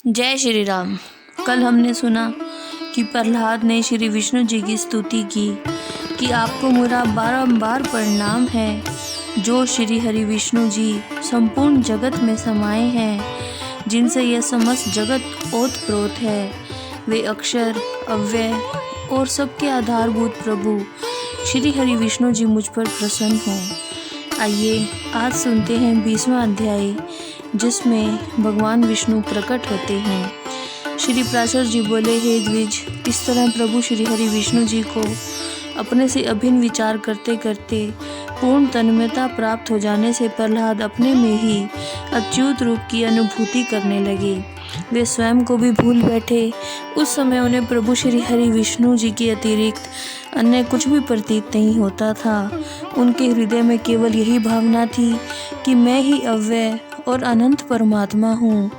जय श्री राम। कल हमने सुना कि प्रहलाद ने श्री विष्णु जी की स्तुति की कि आपको मेरा बारंबार प्रणाम है, जो श्री हरि विष्णु जी संपूर्ण जगत में समाये हैं, जिनसे यह समस्त जगत ओतप्रोत है। वे अक्षर, अव्यय और सबके आधारभूत प्रभु श्री हरि विष्णु जी मुझ पर प्रसन्न हों। आइए आज सुनते हैं 20वां अध्याय, जिसमें भगवान विष्णु प्रकट होते हैं। श्री प्राचर जी बोले, हे द्विज, इस तरह प्रभु श्री हरि विष्णु जी को अपने से अभिन्न विचार करते करते पूर्ण तन्मयता प्राप्त हो जाने से प्रहलाद अपने में ही अच्युत रूप की अनुभूति करने लगे। वे स्वयं को भी भूल बैठे। उस समय उन्हें प्रभु श्री हरि विष्णु जी के अतिरिक्त अन्य कुछ भी प्रतीत नहीं होता था। उनके हृदय में केवल यही भावना थी कि मैं ही अव्यय और अनंत परमात्मा हूँ।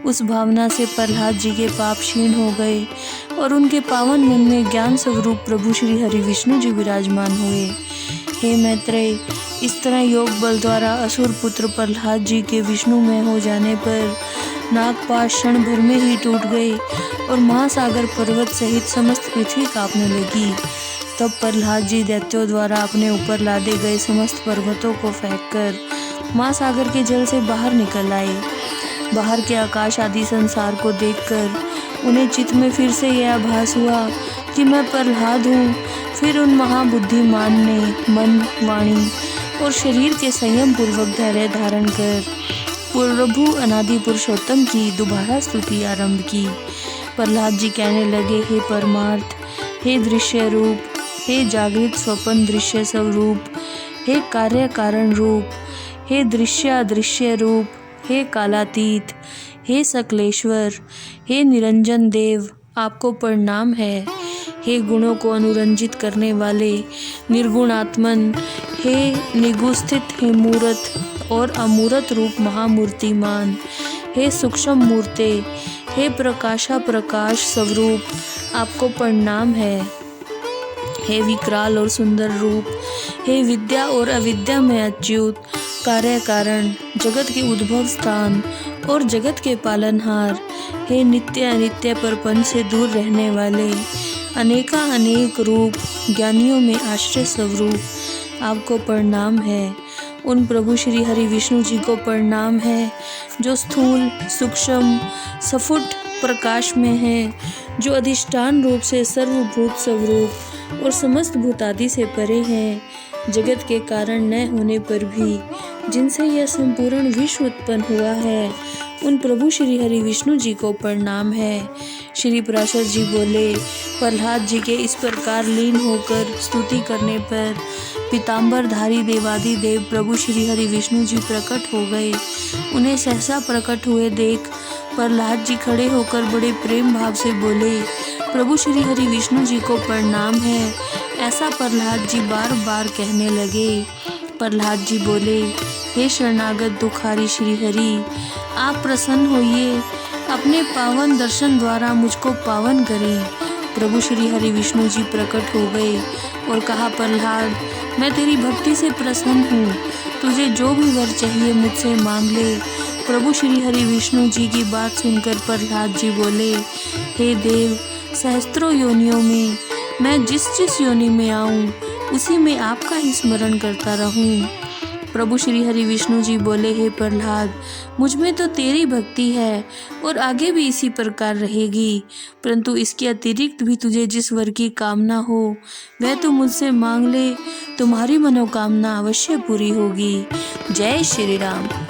उस भावना से प्रहलाद जी के पाप क्षीण हो गए और उनके पावन मन में ज्ञान स्वरूप प्रभु श्री हरि विष्णु जी विराजमान हुए। हे मैत्रेय, इस तरह योग बल द्वारा असुर पुत्र प्रहलाद जी के विष्णु में हो जाने पर नागपाश क्षण भर में ही टूट गए और महासागर पर्वत सहित समस्त पृथ्वी कांपने लगी। तब प्रहलाद जी दैत्यों द्वारा अपने ऊपर लादे गए समस्त पर्वतों को फेंककर महासागर के जल से बाहर निकल आए। बाहर के आकाश आदि संसार को देखकर उन्हें चित्त में फिर से यह आभास हुआ कि मैं प्रहलाद हूँ। फिर उन महाबुद्धिमान ने मन, वाणी और शरीर के संयम पूर्वक धैर्य धारण कर प्रभु अनादि पुरुषोत्तम की दोबारा स्तुति आरंभ की। प्रहलाद जी कहने लगे, हे परमार्थ, हे दृश्य रूप, हे जागृत स्वपन दृश्य स्वरूप, हे कार्य कारण रूप, हे दृश्य अदृश्य रूप, हे कालातीत, हे सकलेश्वर, हे निरंजन देव, आपको प्रणाम है। हे गुणों को अनुरंजित करने वाले निर्गुणात्मन, हे निगुस्थित, हे मूर्त और अमूर्त रूप महामूर्तिमान, हे सूक्ष्म मूर्ते, हे प्रकाशा प्रकाश स्वरूप, आपको प्रणाम है। हे विकराल और सुंदर रूप, हे विद्या और अविद्या में अच्युत, कार्य कारण, जगत के उद्भव स्थान और जगत के पालनहार, हे नित्य अनित्य परपंच से दूर रहने वाले, अनेका अनेक रूप, ज्ञानियों में आश्रय स्वरूप, आपको प्रणाम है। उन प्रभु श्री हरि विष्णु जी को प्रणाम है जो स्थूल, सूक्ष्म, स्फुट प्रकाश में है, जो अधिष्ठान रूप से सर्वभूत स्वरूप और समस्त भूतादि से परे हैं, जगत के कारण न होने पर भी जिनसे यह संपूर्ण विश्व उत्पन्न हुआ है, उन प्रभु श्री हरि विष्णु जी को प्रणाम है। श्री प्राचर जी बोले, प्रहलाद जी के इस प्रकार लीन होकर स्तुति करने पर पीताम्बरधारी देवादि देव प्रभु श्री हरि विष्णु जी प्रकट हो गए। उन्हें सहसा प्रकट हुए देख प्रहलाद जी खड़े होकर बड़े प्रेम भाव से बोले, प्रभु श्री हरि विष्णु जी को प्रणाम है। ऐसा प्रहलाद जी बार बार कहने लगे। प्रहलाद जी बोले, हे शरणागत दुखारी श्री हरि, आप प्रसन्न होइए, अपने पावन दर्शन द्वारा मुझको पावन करें। प्रभु श्री हरि विष्णु जी प्रकट हो गए और कहा, प्रहलाद, मैं तेरी भक्ति से प्रसन्न हूँ, तुझे जो भी वर चाहिए मुझसे मांग ले। प्रभु श्री हरि विष्णु जी की बात सुनकर प्रहलाद जी बोले, हे देव, सहस्त्रों योनियों में मैं जिस जिस योनि में आऊँ उसी में आपका ही स्मरण करता रहूँ। प्रभु श्री हरि विष्णु जी बोले, हे प्रहलाद, मुझ में तो तेरी भक्ति है और आगे भी इसी प्रकार रहेगी, परंतु इसके अतिरिक्त भी तुझे जिस वर की कामना हो वह तू मुझसे मांग ले, तुम्हारी मनोकामना अवश्य पूरी होगी। जय श्री राम।